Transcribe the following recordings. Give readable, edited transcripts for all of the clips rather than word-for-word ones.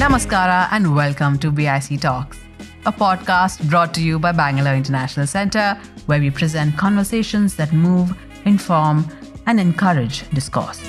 Namaskara and welcome to BIC Talks, a podcast brought to you by Bangalore International Centre, where we present conversations that move, inform, and encourage discourse.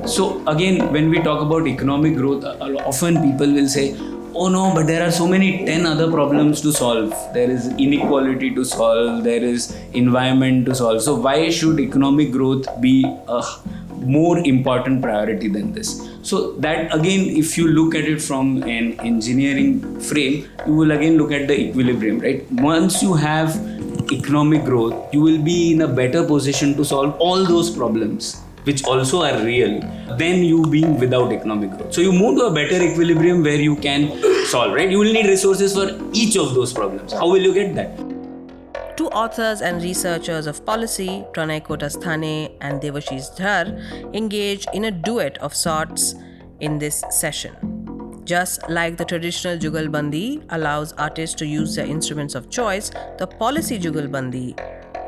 So again, when we talk about economic growth, often people will say, oh no, but there are so many 10 other problems to solve. There is inequality to solve, there is environment to solve. So why should economic growth be a more important priority than this? So that again, if you look at it from an engineering frame, you will again look at the equilibrium, right? Once you have economic growth, you will be in a better position to solve all those problems, which also are real, than you being without economic growth. So you move to a better equilibrium where you can solve, right? You will need resources for each of those problems. How will you get that? Two authors and researchers of policy, Pranay Kotasthane and Devashish Dhar, engage in a duet of sorts in this session. Just like the traditional jugalbandi allows artists to use their instruments of choice, the policy jugalbandi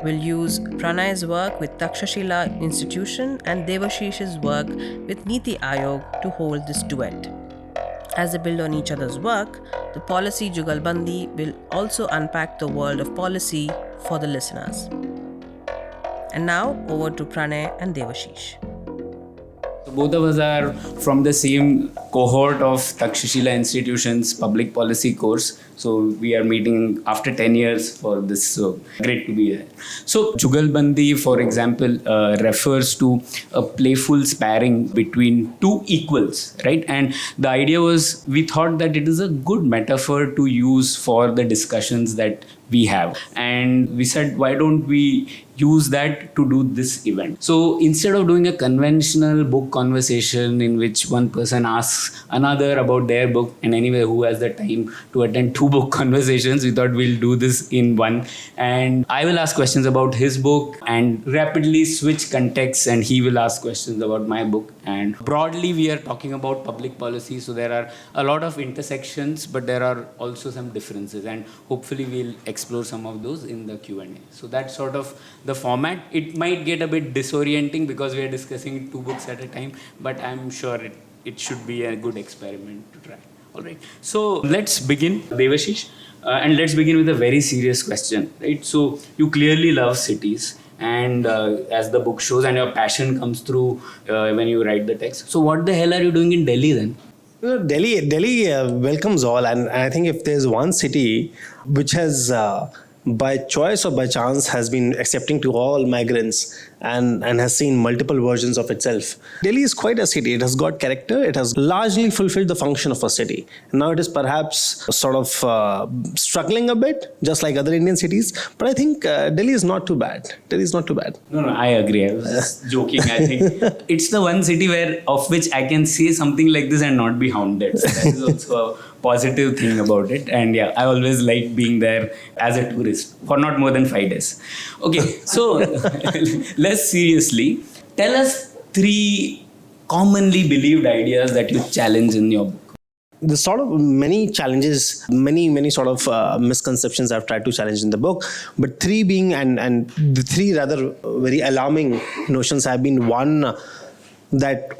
will use Pranay's work with Takshashila Institution and Devashish's work with NITI Aayog to hold this duet. As they build on each other's work, the policy jugalbandi will also unpack the world of policy for the listeners. And now over to Pranay and Devashish. So both of us are from the same cohort of Takshashila Institution's public policy course. So we are meeting after 10 years for this. So great to be here. So jugalbandi, for example, refers to a playful sparring between two equals, right? And the idea was, we thought that it is a good metaphor to use for the discussions that we have. And we said, why don't we use that to do this event? So instead of doing a conventional book conversation in which one person asks another about their book, and anyway, who has the time to attend two book conversations, we thought we'll do this in one. And I will ask questions about his book and rapidly switch contexts, and he will ask questions about my book. And broadly, we are talking about public policy. So there are a lot of intersections, but there are also some differences. And hopefully we'll explore some of those in the Q&A. So that's sort of the format. It might get a bit disorienting because we are discussing two books at a time, but I'm sure it should be a good experiment to try. All right. So let's begin, Devashish. And let's begin with a very serious question, right? So you clearly love cities. And as the book shows, and your passion comes through when you write the text. So what the hell are you doing in Delhi then? Delhi welcomes all, and I think if there's one city which has, by choice or by chance, has been accepting to all migrants and has seen multiple versions of itself. Delhi is quite a city. It has got character. It has largely fulfilled the function of a city. Now it is perhaps sort of struggling a bit, just like other Indian cities. But I think Delhi is not too bad. No, I agree. I was just joking. I think it's the one city of which I can say something like this and not be hounded. So that is also a positive thing about it. And yeah, I always like being there as a tourist for not more than 5 days. Okay, so less seriously, tell us 3 commonly believed ideas that you challenge in your book. The sort of many challenges, many sort of misconceptions I've tried to challenge in the book, but 3 being, and the 3 rather very alarming notions have been: one, that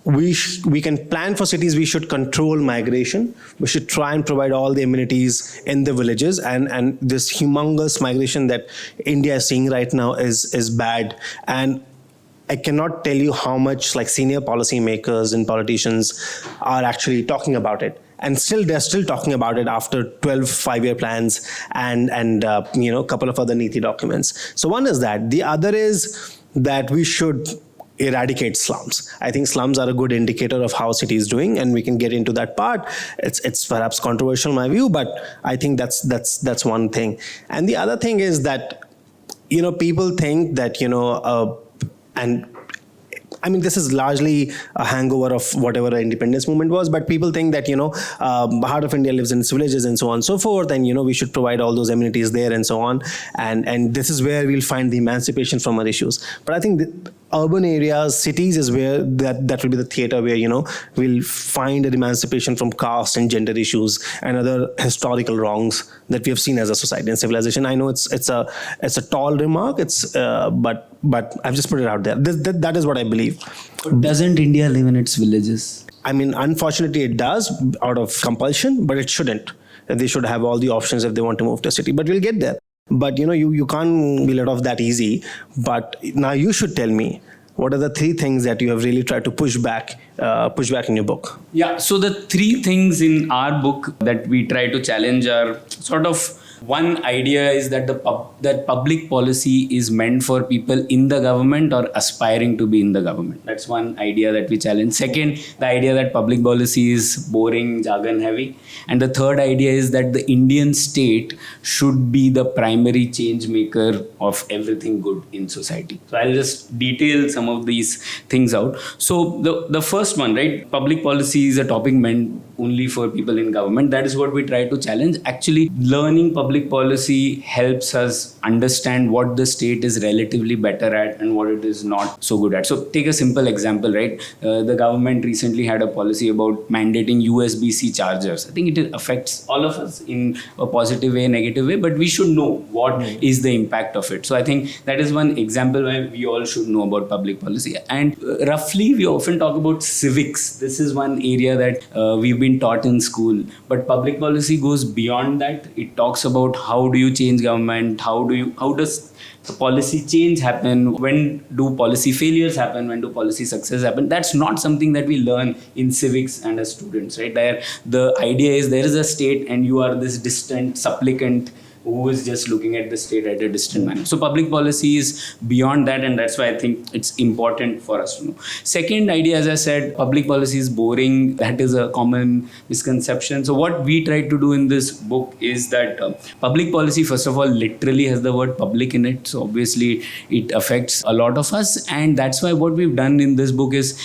we can plan for cities, we should control migration, we should try and provide all the amenities in the villages, and this humongous migration that India is seeing right now is bad. And I cannot tell you how much like senior policymakers and politicians are actually talking about it. And they're still talking about it after 12 5-year plans and a couple of other NITI documents. So one is that. The other is that we should eradicate slums. I think slums are a good indicator of how city is doing, and we can get into that part. It's perhaps controversial in my view, but I think that's one thing. And the other thing is that people think that and I mean, this is largely a hangover of whatever the independence movement was, but people think that, heart of India lives in its villages and so on and so forth, and, we should provide all those amenities there and so on. And this is where we'll find the emancipation from our issues. But I think urban areas, cities is where that will be the theater where, we'll find an emancipation from caste and gender issues and other historical wrongs that we have seen as a society and civilization. I know it's a tall remark. But I've just put it out there. That is what I believe. Doesn't India live in its villages? I mean, unfortunately, it does out of compulsion, but it shouldn't. They should have all the options if they want to move to a city. But we'll get there. But you can't be let off that easy. But now you should tell me, what are the 3 things that you have really tried to push back in your book? Yeah, so the 3 things in our book that we try to challenge are sort of, one idea is that that public policy is meant for people in the government or aspiring to be in the government. That's one idea that we challenge. Second, the idea that public policy is boring, jargon heavy. And the third idea is that the Indian state should be the primary change maker of everything good in society. So I'll just detail some of these things out. So the first one, right? Public policy is a topic meant only for people in government. That is what we try to challenge. Actually, learning public policy helps us understand what the state is relatively better at and what it is not so good at. So take a simple example, right? The government recently had a policy about mandating USB-C chargers. I think it affects all of us in a positive way, negative way, but we should know what is the impact of it. So I think that is one example why we all should know about public policy. And roughly, we often talk about civics. This is one area that we've been taught in school, but public policy goes beyond that. It talks about how do you change government, how does the policy change happen, when do policy failures happen, when do policy success happen. That's not something that we learn in civics and as students, right? The idea is there is a state and you are this distant supplicant who is just looking at the state at a distant manner. So public policy is beyond that, and that's why I think it's important for us to know. Second idea, as I said, public policy is boring. That is a common misconception. So what we try to do in this book is that public policy, first of all, literally has the word public in it. So obviously it affects a lot of us, and that's why what we've done in this book is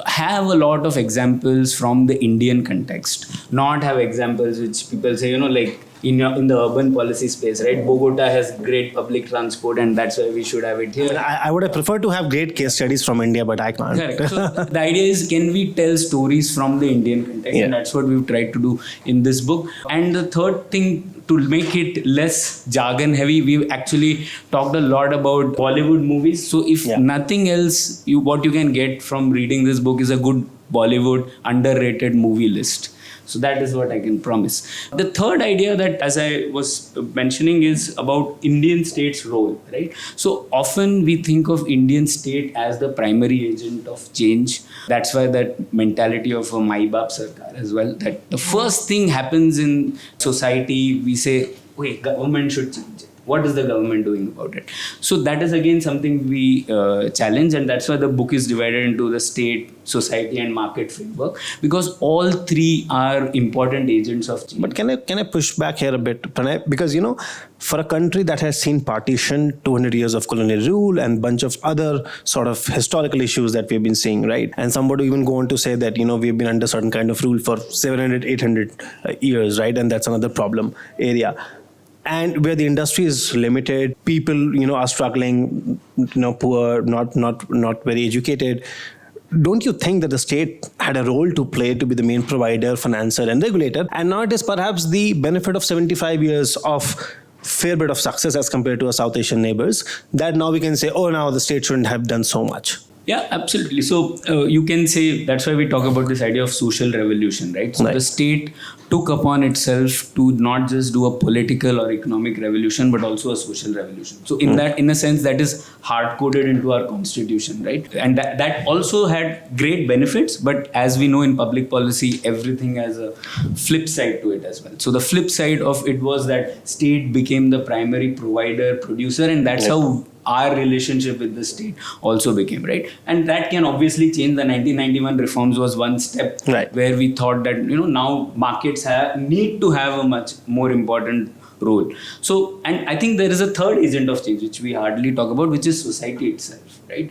have a lot of examples from the Indian context, not have examples which people say, like, in the urban policy space, right? Bogota has great public transport and that's why we should have it here. I would have preferred to have great case studies from India, but I can't. Correct. So the idea is, can we tell stories from the Indian context? Yeah. And that's what we've tried to do in this book. And the third thing, to make it less jargon heavy, we've actually talked a lot about Bollywood movies. So if nothing else, what you can get from reading this book is a good Bollywood underrated movie list. So that is what I can promise. The third idea that, as I was mentioning, is about Indian state's role, right? So often we think of Indian state as the primary agent of change. That's why that mentality of a Mai Baap Sarkar as well, that the first thing happens in society, we say, wait, government should change it. What is the government doing about it? So that is again something we challenge, and that's why the book is divided into the state, society and market framework, because all 3 are important agents of change. But can I push back here a bit, Pranay? Because, for a country that has seen partition, 200 years of colonial rule and bunch of other sort of historical issues that we've been seeing, right? And somebody even go on to say that, we've been under certain kind of rule for 700, 800 years, right? And that's another problem area. And where the industry is limited, people, are struggling, poor, not very educated. Don't you think that the state had a role to play to be the main provider, financer and regulator? And now it is perhaps the benefit of 75 years of fair bit of success as compared to our South Asian neighbors that now we can say, oh, now the state shouldn't have done so much. Yeah, absolutely. So you can say that's why we talk about this idea of social revolution, right? So the state took upon itself to not just do a political or economic revolution, but also a social revolution. So in a sense, that is hard-coded into our constitution, right? And that also had great benefits, but as we know in public policy, everything has a flip side to it as well. So the flip side of it was that state became the primary provider, producer, and that's how our relationship with the state also became, right? And that can obviously change. The 1991 reforms was one step where we thought that, now markets need to have a much more important role. So, and I think there is a third agent of change, which we hardly talk about, which is society itself, right?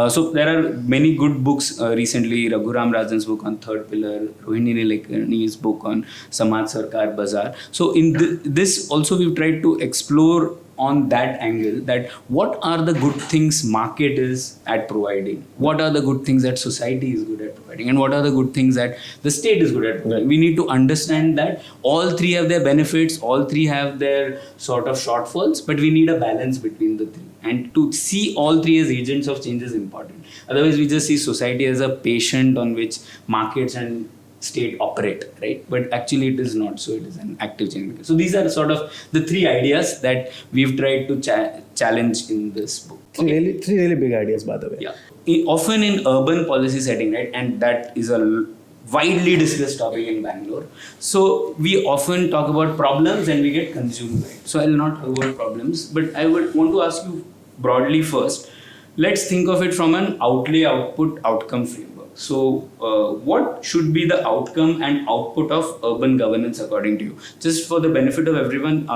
So there are many good books recently, Raghuram Rajan's book on Third Pillar, Rohini Nilekani's book on Samaj Sarkar Bazaar. So in this also we've tried to explore on that angle, that what are the good things market is at providing, what are the good things that society is good at providing, and what are the good things that the state is good at providing. We need to understand that all three have their benefits, all three have their sort of shortfalls, but we need a balance between the three. And to see all three as agents of change is important. Otherwise, we just see society as a patient on which markets and state operate, right? But actually it is not so. It is an active change. So these are sort of the three ideas that we've tried to challenge in this book. Three really big ideas, by the way. Yeah. Often in urban policy setting, right? And that is a widely discussed topic in Bangalore. So we often talk about problems and we get consumed by it. So I'll not talk about problems, but I would want to ask you broadly first. Let's think of it from an outlay, output, outcome framework. So what should be the outcome and output of urban governance according to you? Just for the benefit of everyone,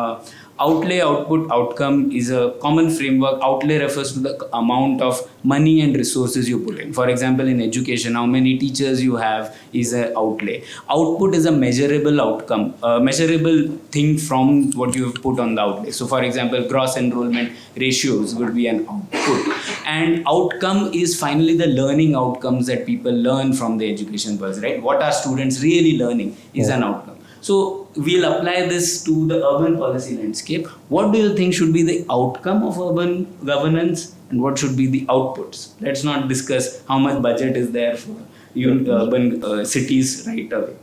outlay, output, outcome is a common framework. Outlay refers to the amount of money and resources you put in. For example, in education, how many teachers you have is an outlay. Output is a measurable outcome, a measurable thing from what you have put on the outlay. So for example, gross enrollment ratios would be an output. And outcome is finally the learning outcomes that people learn from the education pulse, right? What are students really learning is an outcome. So we'll apply this to the urban policy landscape. What do you think should be the outcome of urban governance and what should be the outputs? Let's not discuss how much budget is there for urban cities right away.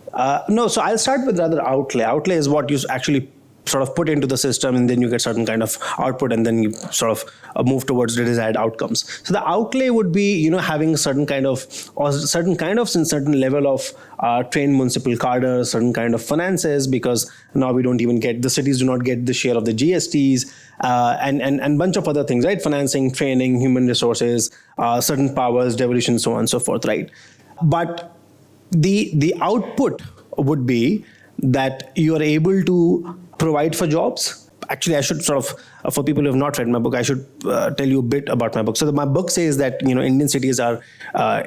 No, so I'll start with rather outlay. Outlay is what you actually sort of put into the system, and then you get certain kind of output, and then you sort of move towards the desired outcomes. So the outlay would be, having certain kind of certain level of trained municipal cadre, certain kind of finances, because now we don't even get, the cities do not get the share of the GSTs, and bunch of other things, right? Financing, training, human resources, certain powers, devolution, so on and so forth, right? But the output would be that you are able to provide for jobs. Actually, I should sort of, for people who have not read my book, I should tell you a bit about my book. So my book says that, Indian cities are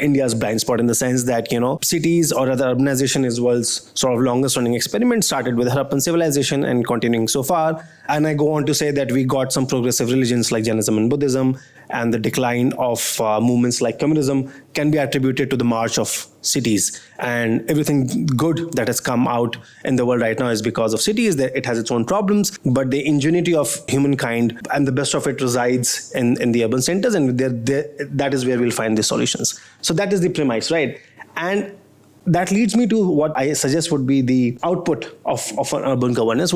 India's blind spot, in the sense that, cities, or rather urbanization, is world's sort of longest running experiment, started with Harappan civilization and continuing so far. And I go on to say that we got some progressive religions like Jainism and Buddhism, and the decline of movements like communism can be attributed to the march of cities. And everything good that has come out in the world right now is because of cities. That it has its own problems, but the ingenuity of humankind and the best of it resides in the urban centers, and that is where we'll find the solutions. So that is the premise, right? And that leads me to what I suggest would be the output of an urban governance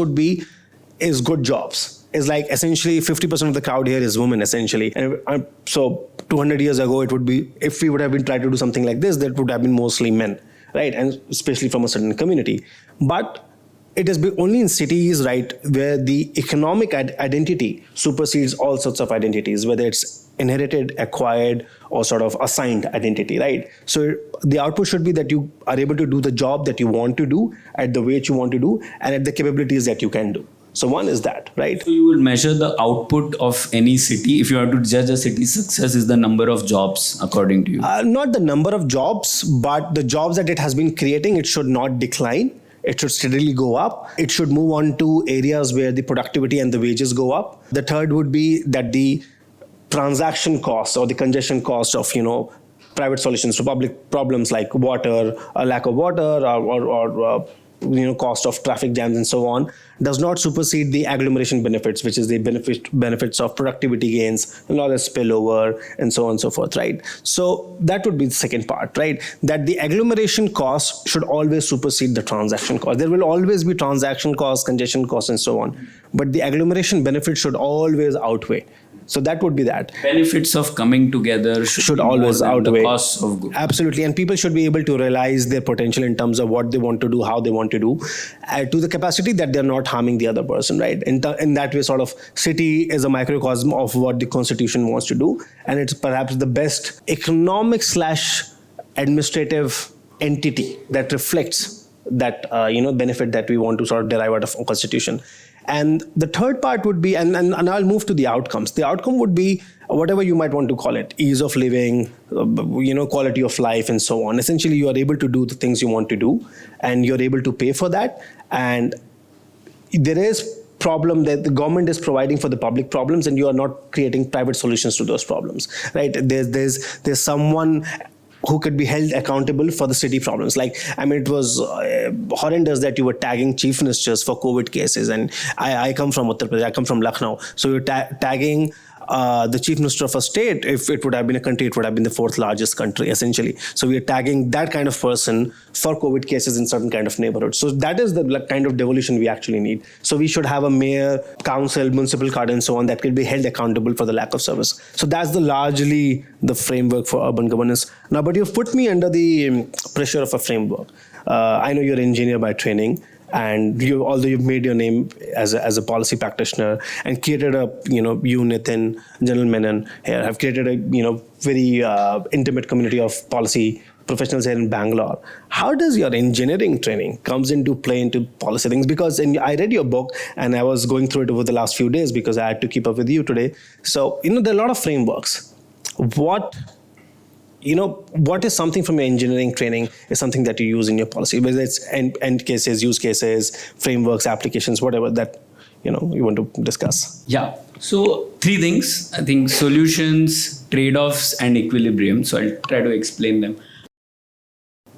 is good jobs. Is like essentially 50% of the crowd here is women, essentially. And so 200 years ago, it would be, if we would have been trying to do something like this, that would have been mostly men, right? And especially from a certain community. But it has been only in cities, right, where the economic identity supersedes all sorts of identities, whether it's inherited, acquired, or sort of assigned identity, right? So the output should be that you are able to do the job that you want to do at the weight you want to do and at the capabilities that you can do. So one is that, right? So you will measure the output of any city. If you have to judge a city's success, is the number of jobs, according to you? Not the number of jobs, but the jobs that it has been creating. It should not decline. It should steadily go up. It should move on to areas where the productivity and the wages go up. The third would be that the transaction cost or the congestion cost of, private solutions to public problems like water, a lack of water, or cost of traffic jams and so on, does not supersede the agglomeration benefits, which is the benefits of productivity gains, knowledge spillover, and so on and so forth, right? So that would be the second part, right? That the agglomeration cost should always supersede the transaction cost. There will always be transaction costs, congestion costs, and so on. But the agglomeration benefits should always outweigh. So that would be that. Benefits of coming together should always outweigh the costs of good. Absolutely. And people should be able to realize their potential in terms of what they want to do, how they want to do, to the capacity that they're not harming the other person, right? In that way, sort of, city is a microcosm of what the constitution wants to do. And it's perhaps the best economic/administrative entity that reflects that, benefit that we want to sort of derive out of a constitution. And the third part would be, and I'll move to the outcomes. The outcome would be whatever you might want to call it, ease of living, quality of life, and so on. Essentially, you are able to do the things you want to do, and you're able to pay for that. And there is problem that the government is providing for the public problems, and you are not creating private solutions to those problems, right? There's someone who could be held accountable for the city problems. Like, I mean, it was horrendous that you were tagging chief ministers for COVID cases. And I come from Uttar Pradesh, I come from Lucknow. So you're tagging the chief minister of a state. If it would have been a country, it would have been the fourth largest country, essentially. So we are tagging that kind of person for COVID cases in certain kind of neighborhoods. So that is the kind of devolution we actually need. So we should have a mayor, council, municipal card, and so on that can be held accountable for the lack of service. So that's largely the framework for urban governance. Now, but you've put me under the pressure of a framework. I know you're an engineer by training. And although you've made your name as a policy practitioner and created you, Nitin, General Menon here have created a, very intimate community of policy professionals here in Bangalore. How does your engineering training comes into play into policy things? Because I read your book and I was going through it over the last few days because I had to keep up with you today. So, there are a lot of frameworks. What is something from your engineering training is something that you use in your policy, whether it's end cases, use cases, frameworks, applications, whatever that, you want to discuss? Yeah. So 3 things, I think: solutions, trade-offs, and equilibrium. So I'll try to explain them.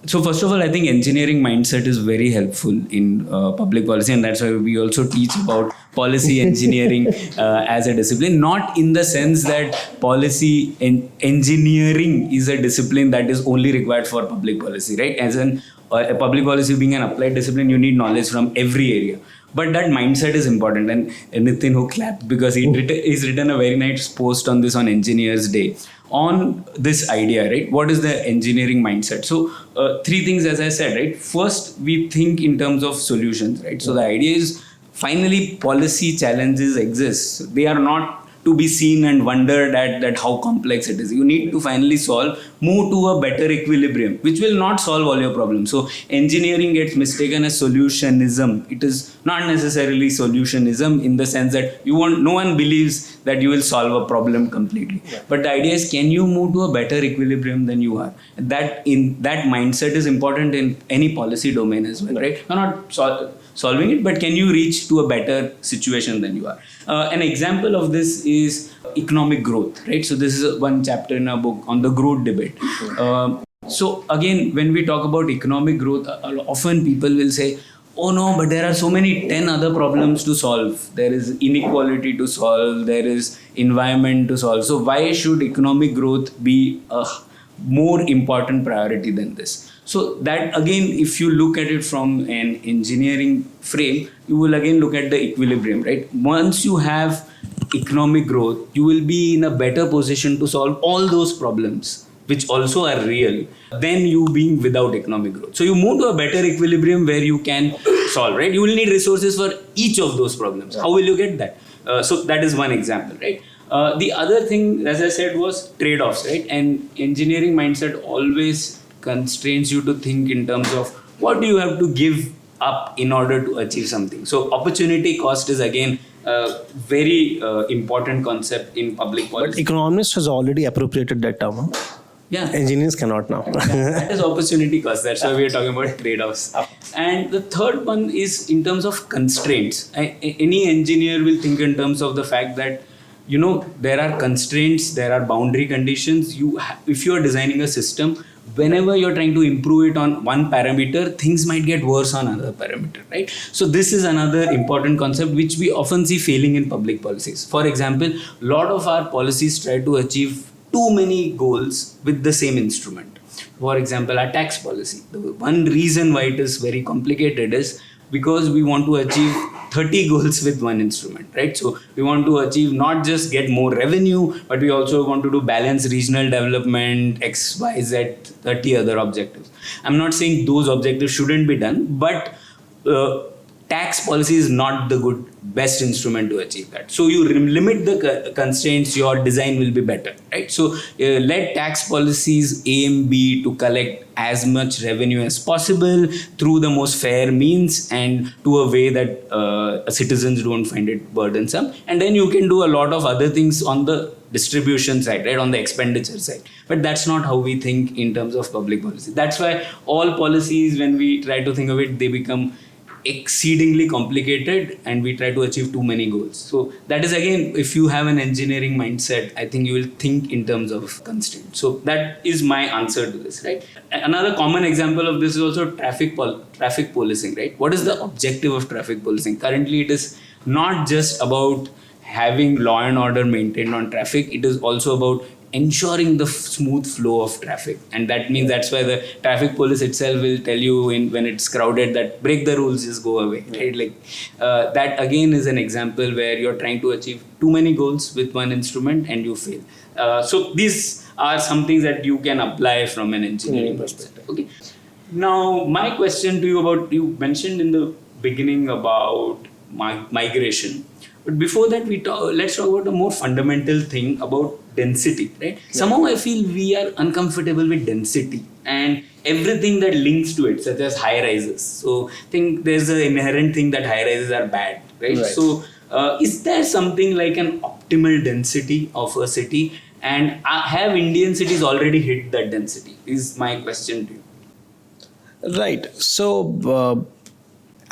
So first of all, I think engineering mindset is very helpful in public policy, and that's why we also teach about policy engineering as a discipline. Not in the sense that policy engineering is a discipline that is only required for public policy, right? As in a public policy being an applied discipline, you need knowledge from every area. But that mindset is important, and Nitin, who clapped because he's written a very nice post on this on Engineers Day on this idea, right? What is the engineering mindset? So 3 things, as I said, right? First, we think in terms of solutions, right? So the idea is finally policy challenges exist. They are not to be seen and wondered at that how complex it is. You need to finally move to a better equilibrium, which will not solve all your problems. So engineering gets mistaken as solutionism. It is not necessarily solutionism in the sense that no one believes that you will solve a problem completely. Yeah. But the idea is, can you move to a better equilibrium than you are? That mindset is important in any policy domain as well, right? You're not solving it, but can you reach to a better situation than you are? An example of this is economic growth, right? So this is one chapter in our book on the growth debate. So again, when we talk about economic growth, often people will say, oh no, but there are so many 10 other problems to solve. There is inequality to solve. There is environment to solve. So why should economic growth be a more important priority than this? So that again, if you look at it from an engineering frame, you will again look at the equilibrium, right? Once you have economic growth, you will be in a better position to solve all those problems, which also are real, than you being without economic growth. So you move to a better equilibrium where you can solve, right? You will need resources for each of those problems. How will you get that? So that is one example, right? The other thing, as I said, was trade-offs, right? And engineering mindset always constrains you to think in terms of what do you have to give up in order to achieve something. So opportunity cost is again a very important concept in public policy. But economists has already appropriated that term. Huh? Yeah. Engineers cannot now. That is opportunity cost. That's why we are talking about trade-offs. And the third one is in terms of constraints. Any engineer will think in terms of the fact that there are constraints, there are boundary conditions. If you are designing a system, whenever you're trying to improve it on one parameter, things might get worse on another parameter, right? So this is another important concept which we often see failing in public policies. For example, a lot of our policies try to achieve too many goals with the same instrument. For example, our tax policy. The one reason why it is very complicated is because we want to achieve 30 goals with one instrument, right? So we want to achieve not just get more revenue, but we also want to do balance regional development, X, Y, Z, 30 other objectives. I'm not saying those objectives shouldn't be done, but tax policy is not the best instrument to achieve that. So you limit the constraints, your design will be better, right? So let tax policies aim be to collect as much revenue as possible through the most fair means and to a way that citizens don't find it burdensome. And then you can do a lot of other things on the distribution side, right, on the expenditure side. But that's not how we think in terms of public policy. That's why all policies, when we try to think of it, they become exceedingly complicated and we try to achieve too many goals. So that is again, if you have an engineering mindset, I think you will think in terms of constraints. So that is my answer to this, right? Another common example of this is also traffic policing, right? What is the objective of traffic policing? Currently, it is not just about having law and order maintained on traffic. It is also about ensuring the smooth flow of traffic, and that means that's why the traffic police itself will tell you when it's crowded that break the rules, just go away, right? Like that again is an example where you're trying to achieve too many goals with one instrument and you fail. So these are some things that you can apply from an engineering perspective. Okay. Now my question to you about, you mentioned in the beginning about migration. But before that, let's talk about a more fundamental thing about density, right? Yeah. Somehow I feel we are uncomfortable with density and everything that links to it, such as high rises. So I think there's an inherent thing that high rises are bad, right? So is there something like an optimal density of a city? And have Indian cities already hit that density? Is my question to you. Right. So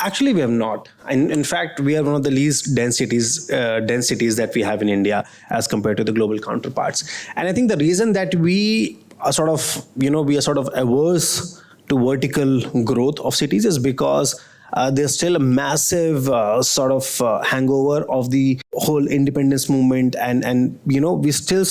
actually, we have not. In fact, we are one of the least densities that we have in India as compared to the global counterparts. And I think the reason that we are sort of averse to vertical growth of cities is because there's still a massive hangover of the whole independence movement, and we still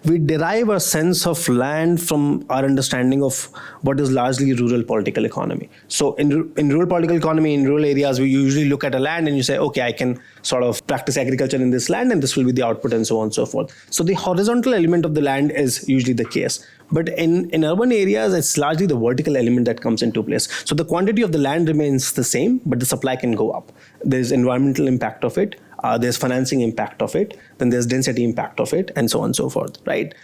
we derive a sense of land from our understanding of what is largely rural political economy. So in rural political economy, in rural areas, we usually look at a land and you say, okay, I can sort of practice agriculture in this land and this will be the output and so on and so forth. So the horizontal element of the land is usually the case. But in urban areas, it's largely the vertical element that comes into place. So the quantity of the land remains the same, but the supply can go up. There's environmental impact of it, there's financing impact of it, then there's density impact of it, and so on and so forth, right?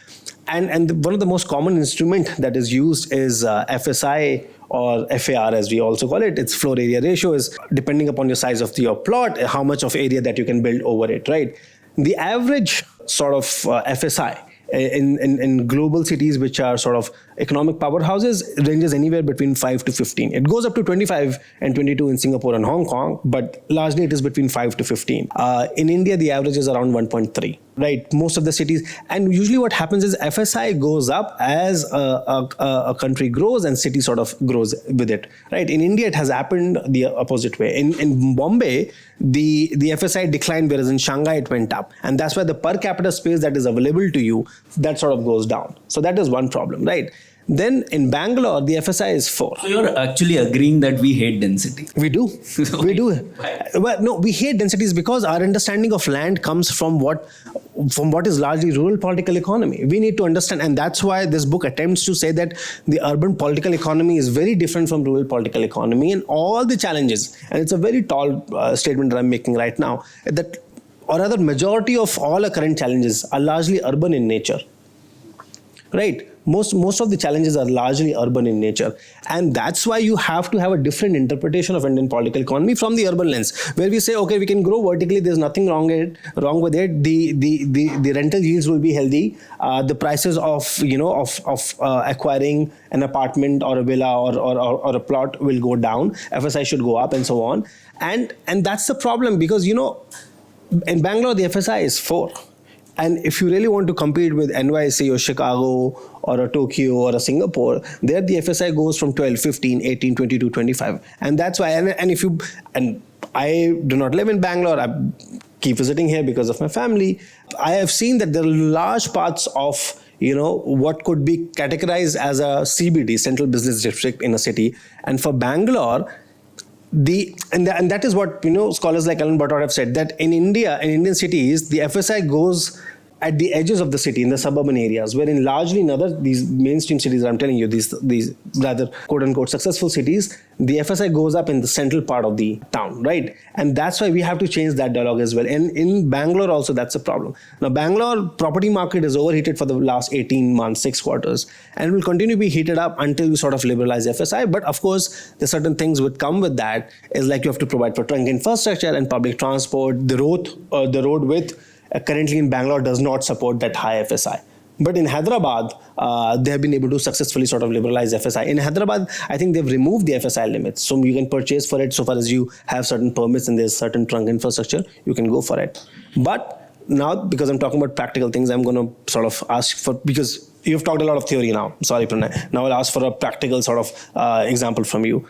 And one of the most common instrument that is used is FSI, or FAR as we also call it. Its floor area ratio is depending upon your size of your plot, how much of area that you can build over it, right? The average sort of FSI in global cities which are sort of economic powerhouses ranges anywhere between 5 to 15. It goes up to 25 and 22 in Singapore and Hong Kong, but largely it is between 5 to 15. In India, the average is around 1.3, right? Most of the cities. And usually what happens is FSI goes up as a country grows and city sort of grows with it, right? In India, it has happened the opposite way. In Bombay, the FSI declined, whereas in Shanghai, it went up. And that's why the per capita space that is available to you, that sort of goes down. So that is one problem, right? Then in Bangalore, the FSI is 4. So you're actually agreeing that we hate density. We do. We do. Well, no, we hate densities because our understanding of land comes from what is largely rural political economy. We need to understand, and that's why this book attempts to say that the urban political economy is very different from rural political economy and all the challenges. And it's a very tall statement that I'm making right now, that, or rather, majority of all our current challenges are largely urban in nature, right? Most of the challenges are largely urban in nature, and that's why you have to have a different interpretation of Indian political economy from the urban lens, where we say, okay, we can grow vertically. There's nothing wrong with it. The rental yields will be healthy. The prices of acquiring an apartment or a villa or a plot will go down. FSI should go up, and so on. And that's the problem, because in Bangalore the FSI is 4. And if you really want to compete with NYC or Chicago or a Tokyo or a Singapore, there the FSI goes from 12, 15, 18, 22, 25. And that's why, and I do not live in Bangalore. I keep visiting here because of my family. I have seen that there are large parts of what could be categorized as a CBD, Central Business District, in a city. And for Bangalore, and that is what scholars like Alan Butler have said, that in India, in Indian cities, the FSI goes at the edges of the city, in the suburban areas, wherein largely in these mainstream cities, I'm telling you, these rather quote-unquote successful cities, the FSI goes up in the central part of the town, right? And that's why we have to change that dialogue as well. And in Bangalore also, that's a problem. Now, Bangalore property market is overheated for the last 18 months, 6 quarters, and will continue to be heated up until we sort of liberalize FSI. But of course, there's certain things would come with that, is like you have to provide for trunk infrastructure and public transport. The road width currently in Bangalore does not support that high FSI, But in Hyderabad, they have been able to successfully sort of liberalize FSI. In Hyderabad, I think they've removed the FSI limits. So you can purchase for it so far as you have certain permits and there's certain trunk infrastructure, you can go for it. But now, because I'm talking about practical things, I'm going to sort of ask for, because you've talked a lot of theory now. Sorry, Pranay. Now I'll ask for a practical sort of example from you.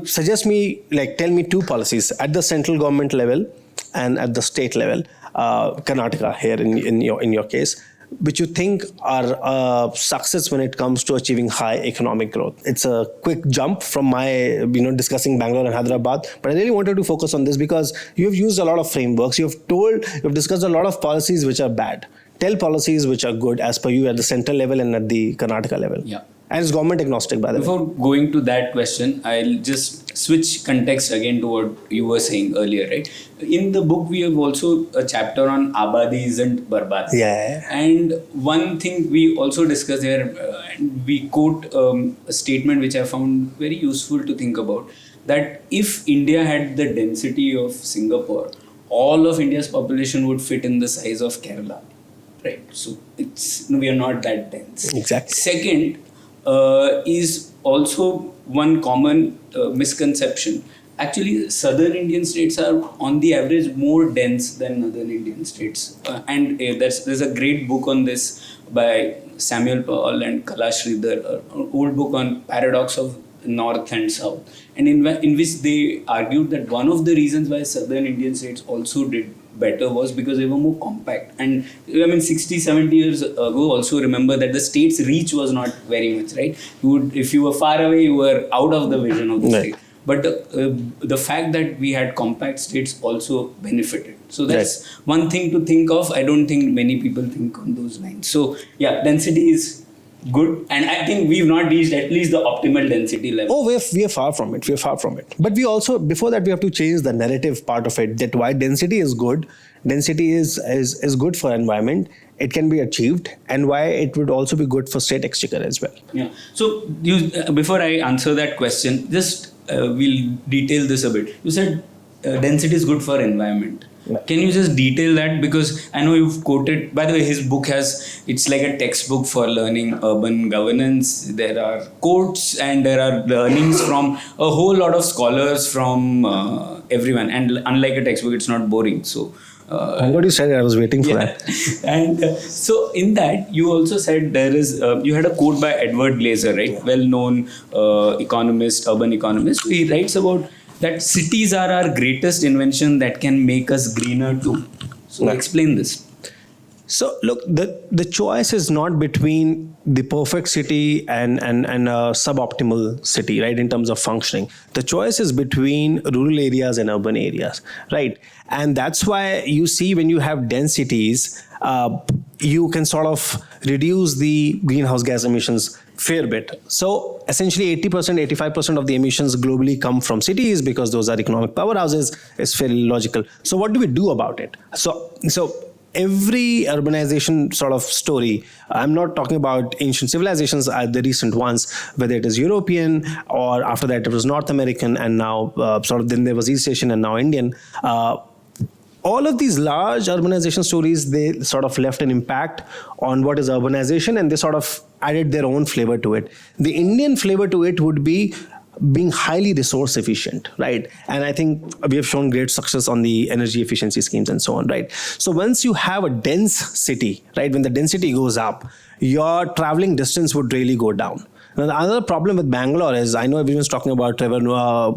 Suggest me, like, tell me two policies at the central government level and at the state level, Karnataka here in your case, which you think are success when it comes to achieving high economic growth. It's a quick jump from my, discussing Bangalore and Hyderabad, but I really wanted to focus on this because you've used a lot of frameworks. You've discussed a lot of policies which are bad. Tell policies which are good as per you at the central level and at the Karnataka level. Yeah. And it's government agnostic, by the way. Before going to that question, I'll just switch context again to what you were saying earlier, right? In the book, we have also a chapter on Abadi isn't Barbad. Yeah. And one thing we also discuss here, we quote a statement which I found very useful to think about, that if India had the density of Singapore, all of India's population would fit in the size of Kerala, right? So we are not that dense. Exactly. Second, is also one common misconception. Actually, southern Indian states are on the average more dense than northern Indian states. And there's a great book on this by Samuel Paul and Kailash Sridhar, an old book on paradox of north and south, and in which they argued that one of the reasons why southern Indian states also did better was because they were more compact. And 60, 70 years ago, also remember that the state's reach was not very much, right? If you were far away, you were out of the vision of the state. But the fact that we had compact states also benefited. So that's one thing to think of. I don't think many people think on those lines. So yeah, density is good, and I think we've not reached at least the optimal density level. Oh, we are far from it. We are far from it. But we also, before that, we have to change the narrative part of it, that why density is good. Density is good for environment. It can be achieved, and why it would also be good for state exchequer as well. Yeah. So before I answer that question, just we'll detail this a bit. You said density is good for environment. Can you just detail that? Because I know you've quoted, by the way, his book it's like a textbook for learning urban governance. There are quotes and there are learnings from a whole lot of scholars from everyone. And unlike a textbook, it's not boring. So I'm glad you said it. I was waiting for that. And so in that, you also said there is, you had a quote by Edward Glaser, right? Yeah. Well-known economist, urban economist. He writes about that cities are our greatest invention that can make us greener too. So explain this. So look, the choice is not between the perfect city and a suboptimal city, right, in terms of functioning. The choice is between rural areas and urban areas, right? And that's why you see when you have dense cities, you can sort of reduce the greenhouse gas emissions fair bit. So essentially 80%, 85% of the emissions globally come from cities because those are economic powerhouses. It's fairly logical. So what do we do about it? So every urbanization sort of story, I'm not talking about ancient civilizations, the recent ones, whether it is European or after that it was North American, and now then there was East Asian and now Indian. All of these large urbanization stories, they sort of left an impact on what is urbanization, and they sort of added their own flavor to it. The Indian flavor to it would be being highly resource efficient, right? And I think we have shown great success on the energy efficiency schemes and so on, right? So once you have a dense city, right, when the density goes up, your traveling distance would really go down. Now, the other problem with Bangalore is, I know everyone's talking about Trevor Noah,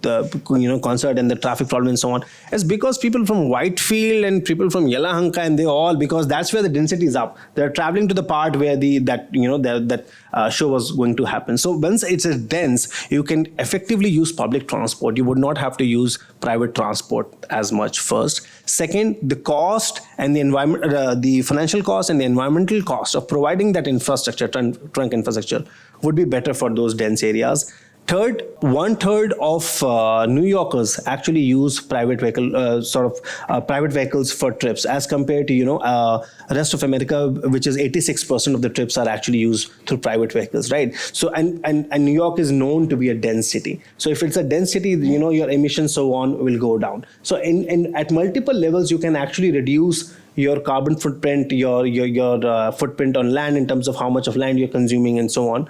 the concert and the traffic problem and so on. It's because people from Whitefield and people from Yelahanka and because that's where the density is up. They're traveling to the part where that show was going to happen. So once it's dense, you can effectively use public transport. You would not have to use private transport as much first. Second, the cost and the environment, the financial cost and the environmental cost of providing that infrastructure, trunk infrastructure, would be better for those dense areas. Third, 1/3 of New Yorkers actually use private vehicles for trips, as compared to rest of America, which is 86% of the trips are actually used through private vehicles, right? So and New York is known to be a dense city. So if it's a dense city, your emissions so on will go down. So at multiple levels, you can actually reduce your carbon footprint, your footprint on land in terms of how much of land you're consuming and so on,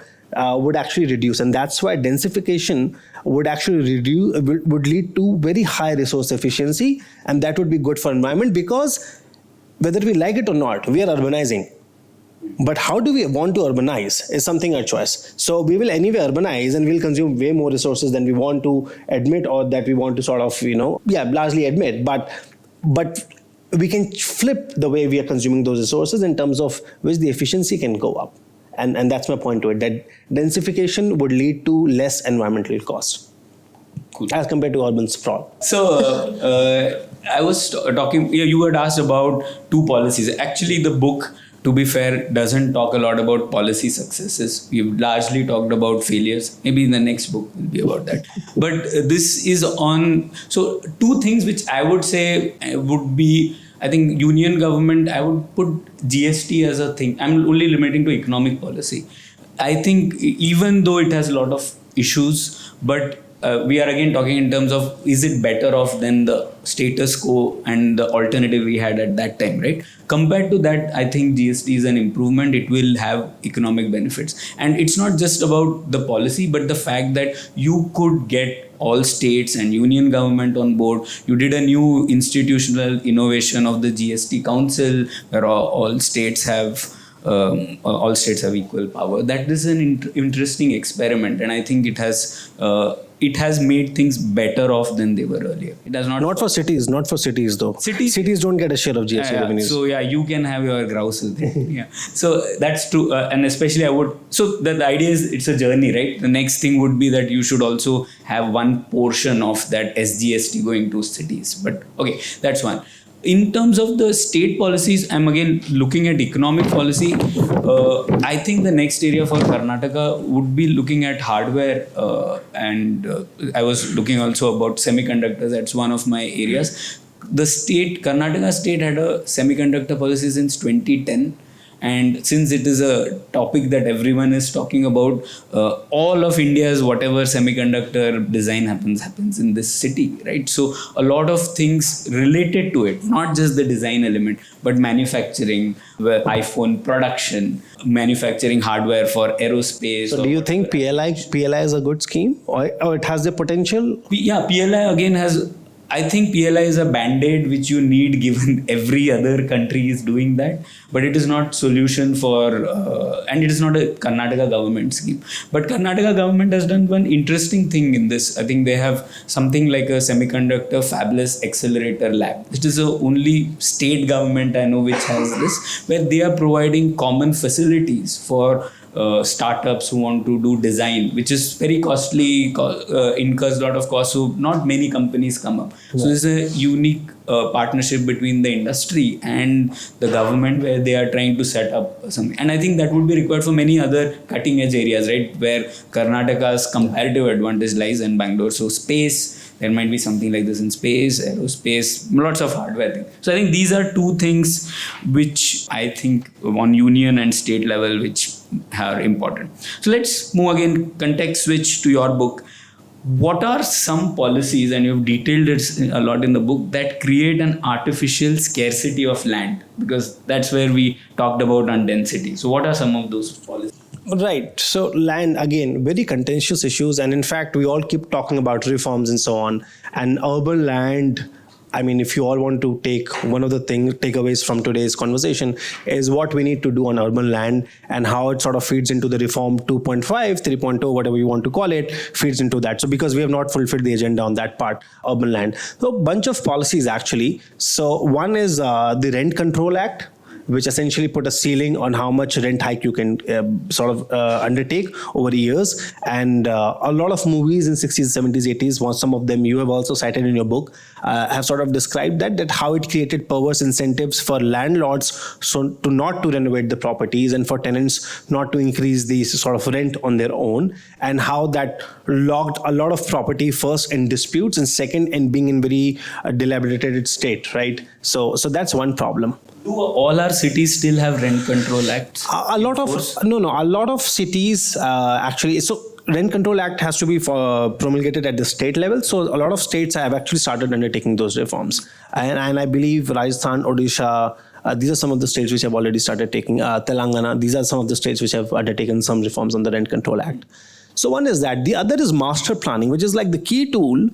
would actually reduce. And that's why densification would actually would lead to very high resource efficiency, and that would be good for environment, because whether we like it or not, we are urbanizing. But how do we want to urbanize is something our choice. So we will anyway urbanize, and we'll consume way more resources than we want to admit, or that we want to sort of, largely admit. But we can flip the way we are consuming those resources in terms of which the efficiency can go up. And that's my point to it, that densification would lead to less environmental cost. Cool. As compared to urban sprawl. So I was talking, you had asked about two policies. Actually, the book, to be fair, doesn't talk a lot about policy successes. We've largely talked about failures. Maybe in the next book will be about that. But this is on, so two things which I would say would be, I think union government, I would put GST as a thing. I'm only limiting to economic policy. I think even though it has a lot of issues, but we are again talking in terms of, is it better off than the status quo and the alternative we had at that time, right? Compared to that, I think GST is an improvement. It will have economic benefits. And it's not just about the policy, but the fact that you could get all states and union government on board. You did a new institutional innovation of the GST Council, where all states have equal power. That is an interesting experiment, and I think it has made things better off than they were earlier. It has not for cities though. Cities don't get a share of GST revenues. So you can have your grouses there. Yeah. So that's true, and especially so the idea is it's a journey, right? The next thing would be that you should also have one portion of that SGST going to cities. But okay, that's one. In terms of the state policies, I'm again looking at economic policy. I think the next area for Karnataka would be looking at hardware, and I was looking also about semiconductors. That's one of my areas. Karnataka state had a semiconductor policy since 2010. And since it is a topic that everyone is talking about, all of India's whatever semiconductor design happens in this city, right? So a lot of things related to it, not just the design element, but manufacturing, iPhone production, manufacturing hardware for aerospace. So do you think PLI is a good scheme, or it has the potential? Yeah, PLI again has. I think PLI is a band-aid which you need, given every other country is doing that. But it is not solution for, and it is not a Karnataka government scheme. But Karnataka government has done one interesting thing in this. I think they have something like a semiconductor fabless accelerator lab. It is the only state government I know which has this, where they are providing common facilities for startups who want to do design, which is very costly, incurs a lot of cost, so not many companies come up. Yeah. So there's a unique partnership between the industry and the government, where they are trying to set up something. And I think that would be required for many other cutting edge areas, right, where Karnataka's comparative advantage lies in Bangalore. So space, there might be something like this in space, aerospace, lots of hardware things. So I think these are two things which I think on union and state level which are important. So let's move again, context switch to your book. What are some policies, and you've detailed it a lot in the book, that create an artificial scarcity of land? Because that's where we talked about on density. So what are some of those policies? Right. So land, again, very contentious issues. And in fact, we all keep talking about reforms and so on. And urban land, I mean, if you all want to take one of the takeaways from today's conversation is what we need to do on urban land and how it sort of feeds into the reform 2.5, 3.0, whatever you want to call it, feeds into that. So because we have not fulfilled the agenda on that part, urban land. So a bunch of policies actually. So one is the Rent Control Act, which essentially put a ceiling on how much rent hike you can undertake over the years. And a lot of movies in 60s, 70s, 80s, some of them you have also cited in your book, have sort of described that how it created perverse incentives for landlords not to renovate the properties and for tenants not to increase the sort of rent on their own, and how that locked a lot of property, first in disputes and second in being in very dilapidated state, right? So that's one problem. Do all our cities still have rent control acts? A lot of cities actually. So Rent Control Act has to be promulgated at the state level. So a lot of states have actually started undertaking those reforms. And I believe Rajasthan, Odisha, These are some of the states which have already started taking Telangana. These are some of the states which have undertaken some reforms on the Rent Control Act. So one is that. The other is master planning, which is like the key tool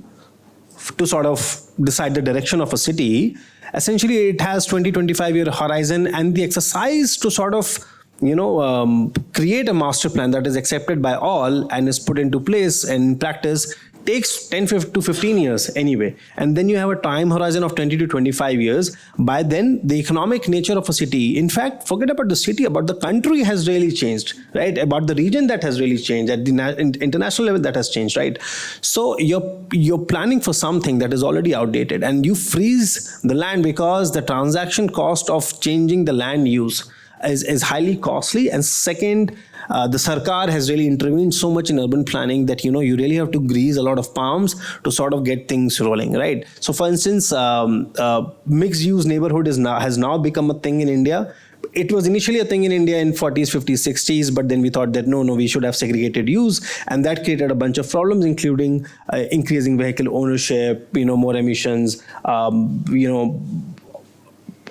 to sort of decide the direction of a city. Essentially, it has 20-25-year horizon, and the exercise to sort of create a master plan that is accepted by all and is put into place in practice takes 10 to 15 years anyway. And then you have a time horizon of 20 to 25 years. By then, the economic nature of a city, in fact, forget about the city, about the country has really changed, right? About the region that has really changed, at the international level that has changed, right? So you're planning for something that is already outdated, and you freeze the land because the transaction cost of changing the land use is highly costly. And second, the Sarkar has really intervened so much in urban planning that you really have to grease a lot of palms to sort of get things rolling, right? So for instance, mixed use neighborhood has now become a thing in India. It was initially a thing in India in 40s, 50s, 60s, but then we thought that no, we should have segregated use, and that created a bunch of problems, including increasing vehicle ownership, more emissions,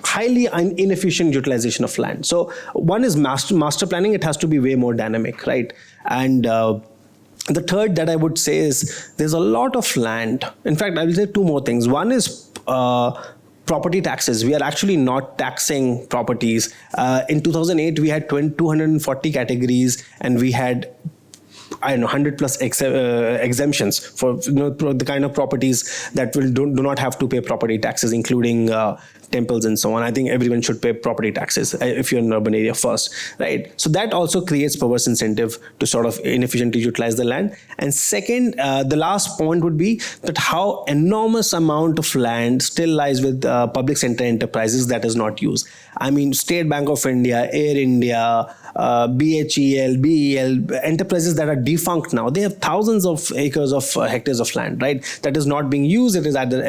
highly inefficient utilization of land. So one is master planning. It has to be way more dynamic, right? And the third that I would say is there's a lot of land. In fact, I will say two more things. One is property taxes. We are actually not taxing properties. In 2008, we had 240 categories, and we had 100 plus exemptions for the kind of properties that do not have to pay property taxes, including temples and so on. I think everyone should pay property taxes if you're in an urban area first, right? So that also creates perverse incentive to sort of inefficiently utilize the land. And second, the last point would be that how enormous amount of land still lies with public sector enterprises that is not used. I mean, State Bank of India, Air India, BHEL, BEL, enterprises that are defunct now, they have thousands of acres of hectares of land, right? That is not being used. It is either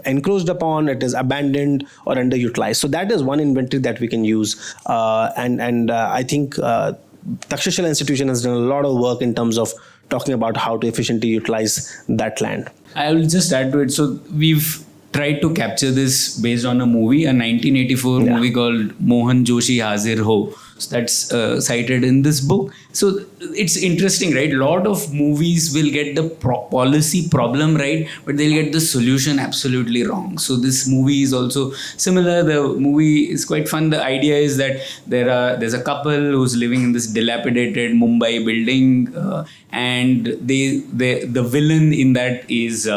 encroached upon, it is abandoned or underutilized. So that is one inventory that we can use. And I think Takshashila Institution has done a lot of work in terms of talking about how to efficiently utilize that land. I will just add to it. So we've tried to capture this based on a movie, a 1984 movie called Mohan Joshi Hazir Ho. So that's cited in this book. So it's interesting, right? A lot of movies will get the policy problem right, but they'll get the solution absolutely wrong. So this movie is also similar. The movie is quite fun. The idea is that there's a couple who's living in this dilapidated Mumbai building, and the villain in that is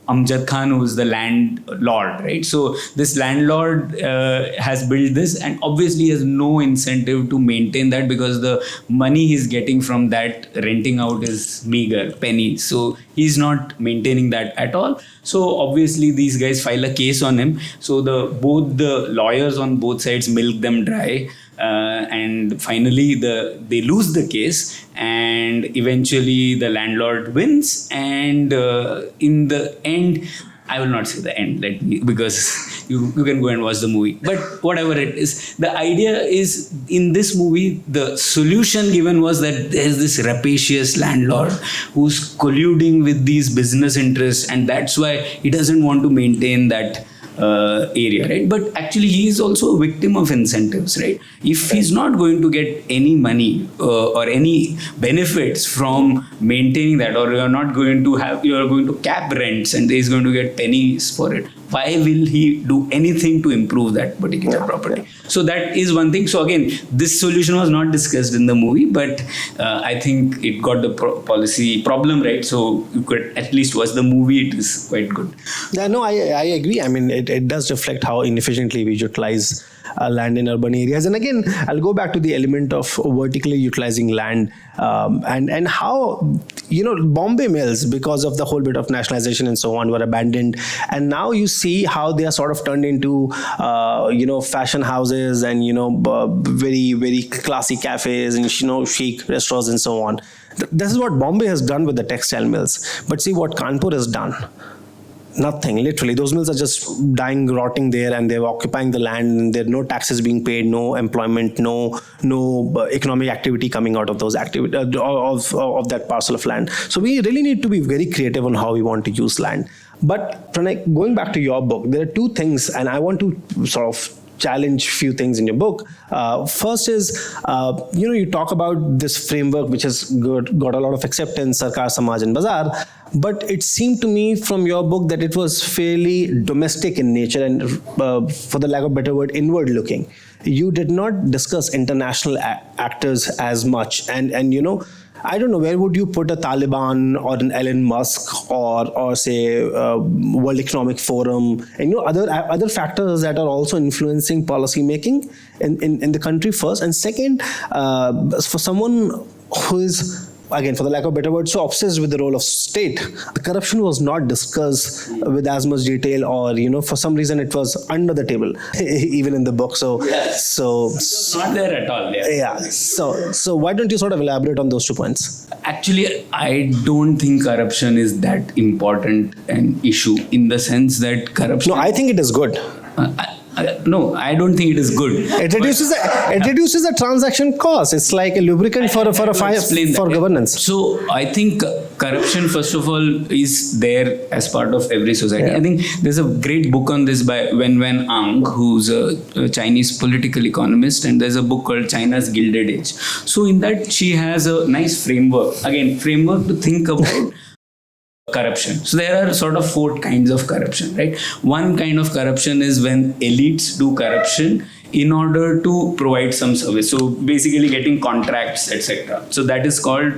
Amjad Khan, who is the landlord, right? So this landlord has built this, and obviously has no incentive to maintain that because the money he's getting from that renting out is meager, penny. So he's not maintaining that at all. So obviously these guys file a case on him. So both the lawyers on both sides milk them dry. And finally they lose the case, and eventually the landlord wins, and in the end, I will not say the end, because you can go and watch the movie. But whatever it is, the idea is in this movie, the solution given was that there's this rapacious landlord who's colluding with these business interests, and that's why he doesn't want to maintain that area, right? But actually he is also a victim of incentives, right? If he's not going to get any money or any benefits from maintaining that, or you're going to cap rents and he's going to get pennies for it, why will he do anything to improve that particular property? So that is one thing. So again, this solution was not discussed in the movie, but I think it got the policy problem right. So you could at least watch the movie. It is quite good. Yeah, no, I agree. I mean, it does reflect how inefficiently we utilize land in urban areas. And again, I'll go back to the element of vertically utilizing land and how, Bombay mills, because of the whole bit of nationalization and so on, were abandoned. And now you see how they are sort of turned into, fashion houses and, very, very classy cafes and, chic restaurants and so on. This is what Bombay has done with the textile mills. But see what Kanpur has done. Nothing, literally. Those mills are just dying, rotting there, and they're occupying the land, and there are no taxes being paid, no employment, no economic activity coming out of those of that parcel of land. So we really need to be very creative on how we want to use land. But Pranay, going back to your book, there are two things, and I want to sort of challenge few things in your book. First is, you talk about this framework which has got a lot of acceptance, Sarkar, Samaj and Bazaar, but it seemed to me from your book that it was fairly domestic in nature and, for the lack of a better word, inward looking. You did not discuss international actors as much, and I don't know, where would you put a Taliban or an Elon Musk or say World Economic Forum and other factors that are also influencing policy making in the country first, and second, for someone who is, again, for the lack of a better word, so obsessed with the role of state, the corruption was not discussed with as much detail, or for some reason it was under the table, even in the book. So not there at all. Yeah. So why don't you sort of elaborate on those 2 points? Actually, I don't think corruption is that important an issue, in the sense that corruption. No, I think it is good. No, I don't think it is good. It reduces the transaction cost. It's like a lubricant for governance. So I think corruption, first of all, is there as part of every society. Yeah. I think there's a great book on this by Wen Ang, who's a Chinese political economist, and there's a book called China's Gilded Age. So in that, she has a nice framework to think about corruption. So there are sort of 4 kinds of corruption, right? One kind of corruption is when elites do corruption in order to provide some service. So basically getting contracts, etc. So that is called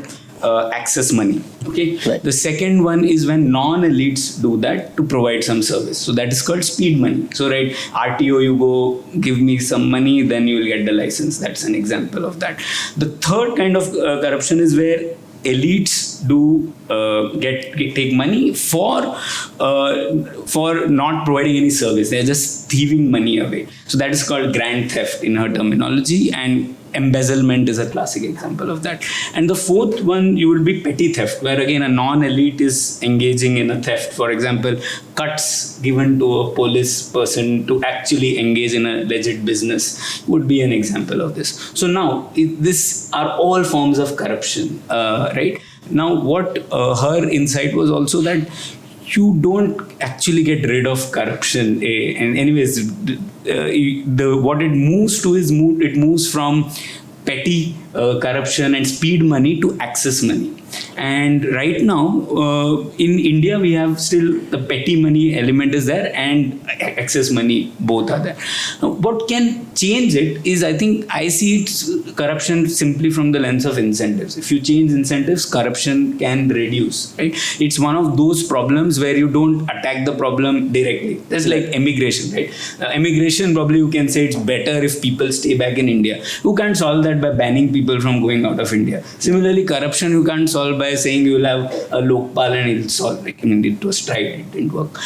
access money. Okay. Right. The second one is when non-elites do that to provide some service. So that is called speed money. So right, RTO, you go give me some money, then you will get the license. That's an example of that. The third kind of corruption is where elites do take money for not providing any service. They're just thieving money away. So that is called grand theft in her terminology, and embezzlement is a classic example of that. And the fourth one, you will be petty theft, where again a non-elite is engaging in a theft. For example, cuts given to a police person to actually engage in a legit business would be an example of this. So now, these are all forms of corruption, right? Now, what her insight was also that you don't actually get rid of corruption. And anyways, what it moves to is it moves from petty corruption and speed money to access money. And right now, in India, we have still the petty money element is there and access money, both are there. Now, what can change it is, I think I see it, corruption simply from the lens of incentives. If you change incentives, corruption can reduce, right? It's one of those problems where you don't attack the problem directly. That's like immigration, right? Immigration, probably you can say it's better if people stay back in India. You can't solve that by banning people from going out of India. Similarly, corruption you can't solve by saying you will have a Lokpal and it'll solve it. I mean, it was tried, it didn't work.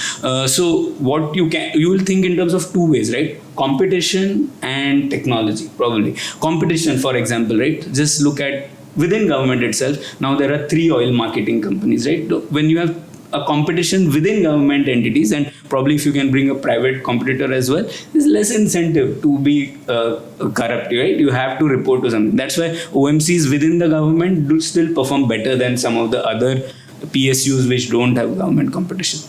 So what you will think in terms of 2 ways, right? Competition and technology, probably. Competition, for example, right? Just look at within government itself. Now there are 3 oil marketing companies, right? When you have a competition within government entities, and probably if you can bring a private competitor as well, there's less incentive to be corrupt, right? You have to report to something. That's why OMCs within the government do still perform better than some of the other PSUs which don't have government competition.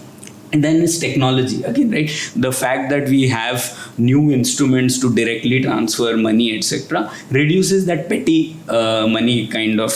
And then it's technology again, right? The fact that we have new instruments to directly transfer money, etc., reduces that petty money kind of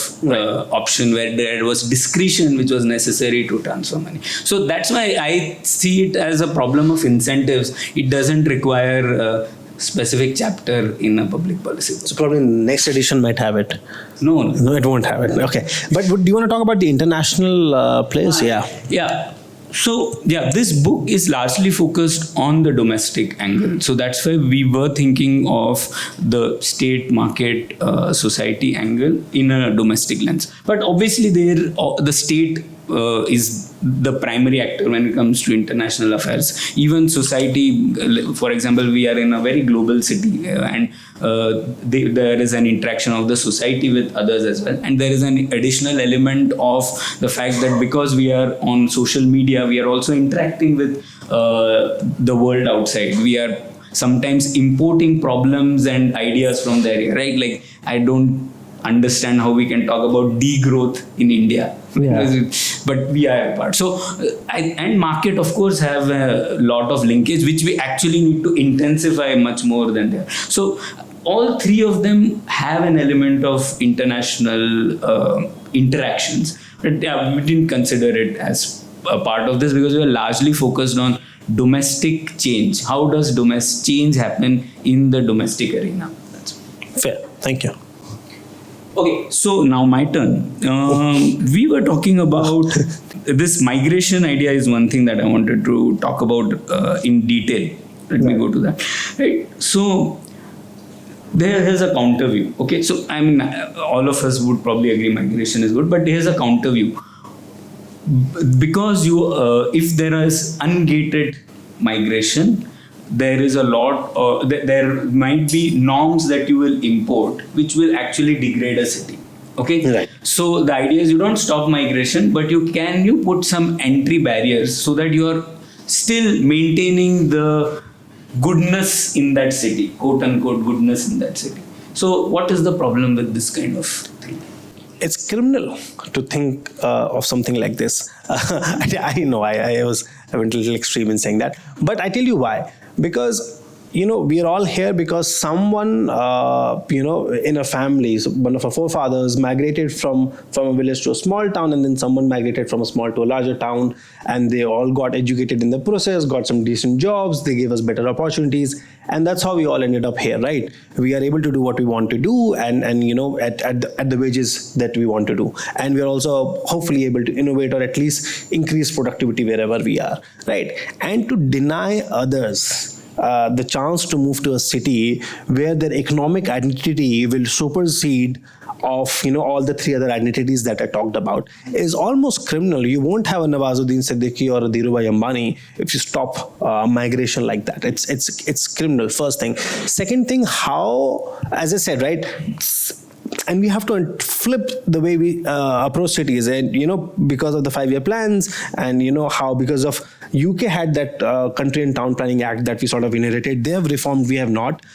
option where there was discretion which was necessary to transfer money. So that's why I see it as a problem of incentives. It doesn't require a specific chapter in a public policy book. So probably next edition might have it. No, it won't have it. Okay. But do you want to talk about the international players? Yeah. So, this book is largely focused on the domestic angle. So that's why we were thinking of the state, market, society angle in a domestic lens. But obviously, the state is the primary actor when it comes to international affairs. Even society, for example, we are in a very global city, and there is an interaction of the society with others as well. And there is an additional element of the fact that because we are on social media, we are also interacting with the world outside. We are sometimes importing problems and ideas from there, right? Like, I don't understand how we can talk about degrowth in India. But we are apart. So, and market, of course, have a lot of linkage, which we actually need to intensify much more than there. So, all three of them have an element of international interactions. But we didn't consider it as a part of this because we were largely focused on domestic change. How does domestic change happen in the domestic arena? That's fair. Thank you. Okay, so now my turn. We were talking about this migration idea is one thing that I wanted to talk about in detail. Let me go to that. Right. So there is a counter view. Okay, so I mean, all of us would probably agree migration is good, but here's a counter view. Because if there is ungated migration, there is a lot, there might be norms that you will import which will actually degrade a city. Okay, right. So the idea is you don't stop migration, but you put some entry barriers so that you are still maintaining the goodness in that city, quote unquote goodness in that city. So what is the problem with this kind of thing? It's criminal to think of something like this. I know I went a little extreme in saying that, but I tell you why. Because we are all here because someone in a family, one of our forefathers migrated from a village to a small town, and then someone migrated from a small to a larger town, and they all got educated in the process, got some decent jobs, they gave us better opportunities, and that's how we all ended up here, right? We are able to do what we want to do, and at the wages that we want to do, and we are also hopefully able to innovate or at least increase productivity wherever we are, right? And to deny others the chance to move to a city where their economic identity will supersede of all the three other identities that I talked about is almost criminal. You won't have a Nawazuddin Siddiqui or a Dhirubhai Ambani if you stop migration like that. It's criminal. First thing. Second thing, how, as I said, right, and we have to flip the way we approach cities, and because of the 5-year plans, and how because of UK had that Country and Town Planning Act that we sort of inherited. They have reformed, we have not,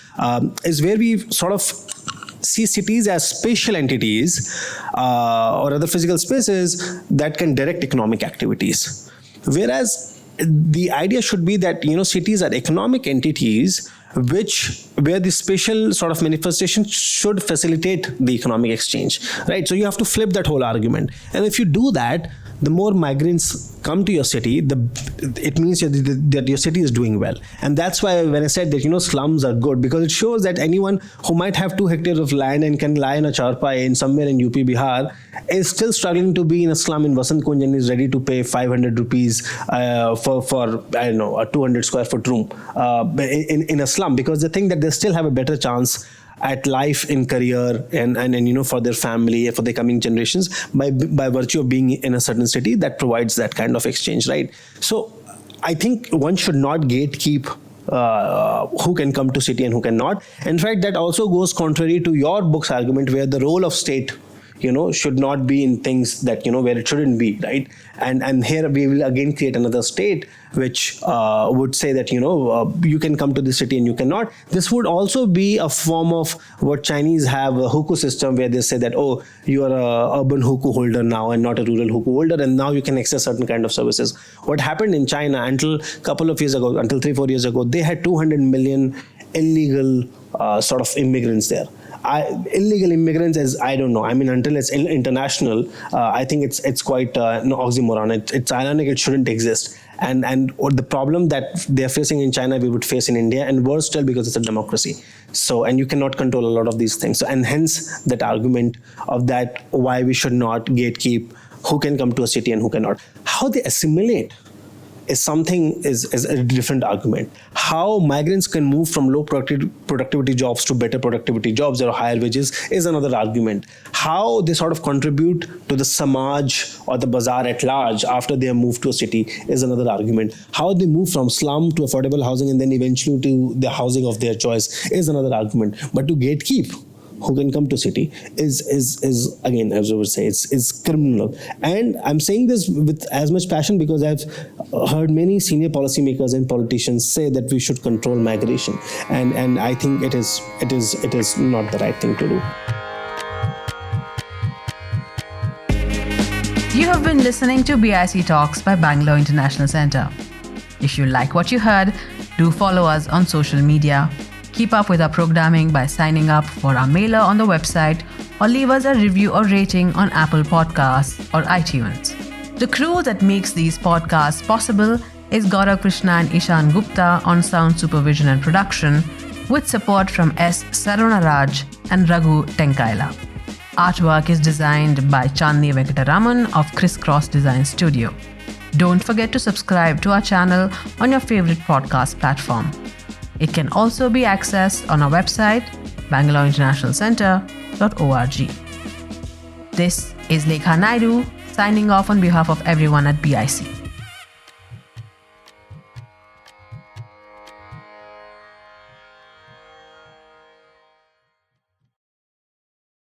is where we sort of see cities as spatial entities or other physical spaces that can direct economic activities, whereas the idea should be that cities are economic entities where the spatial sort of manifestation should facilitate the economic exchange, right? So you have to flip that whole argument, and if you do that, the more migrants come to your city, it means that your city is doing well. And that's why when I said that slums are good, because it shows that anyone who might have 2 hectares of land and can lie in a charpai in somewhere in UP Bihar is still struggling to be in a slum in Vasant Kunj and is ready to pay 500 rupees for I don't know, a 200 square foot room in a slum, because they think that they still have a better chance at life, in career, and for their family, for their coming generations, by virtue of being in a certain city that provides that kind of exchange, right? So I think one should not gatekeep who can come to city and who cannot. In fact, that also goes contrary to your book's argument, where the role of state should not be in things that where it shouldn't be, right? And here we will again create another state which would say that you can come to the city and you cannot. This would also be a form of what Chinese have, a hukou system, where they say that, oh, you are a urban hukou holder now and not a rural hukou holder, and now you can access certain kind of services. What happened in China until a couple of years ago, until 3-4 years ago, they had 200 million illegal sort of immigrants there. Illegal immigrants, as I don't know. I mean, until it's international, I think it's quite an oxymoron. It's ironic. It shouldn't exist. And the problem that they're facing in China, we would face in India, and worse still because it's a democracy. So, and you cannot control a lot of these things. So, and hence that argument of that why we should not gatekeep who can come to a city and who cannot. How they assimilate is a different argument. How migrants can move from low productivity jobs to better productivity jobs or higher wages is another argument. How they sort of contribute to the samaj or the bazaar at large after they have moved to a city is another argument. How they move from slum to affordable housing and then eventually to the housing of their choice is another argument. But to gatekeep who can come to city is again, as I would say, it's criminal. And I'm saying this with as much passion because I've heard many senior policymakers and politicians say that we should control migration, and I think it is not the right thing to do. You have been listening to BIC Talks by Bangalore International Centre. If you like what you heard, do follow us on social media. Keep up with our programming by signing up for our mailer on the website or leave us a review or rating on Apple Podcasts or iTunes. The crew that makes these podcasts possible is Gaurav Krishna and Ishan Gupta on sound supervision and production, with support from S. Sarunaraj and Raghu Tenkaila. Artwork is designed by Chandni Venkataraman of Crisscross Design Studio. Don't forget to subscribe to our channel on your favorite podcast platform. It can also be accessed on our website, bangaloreinternationalcentre.org. This is Lekha Naidu signing off on behalf of everyone at BIC.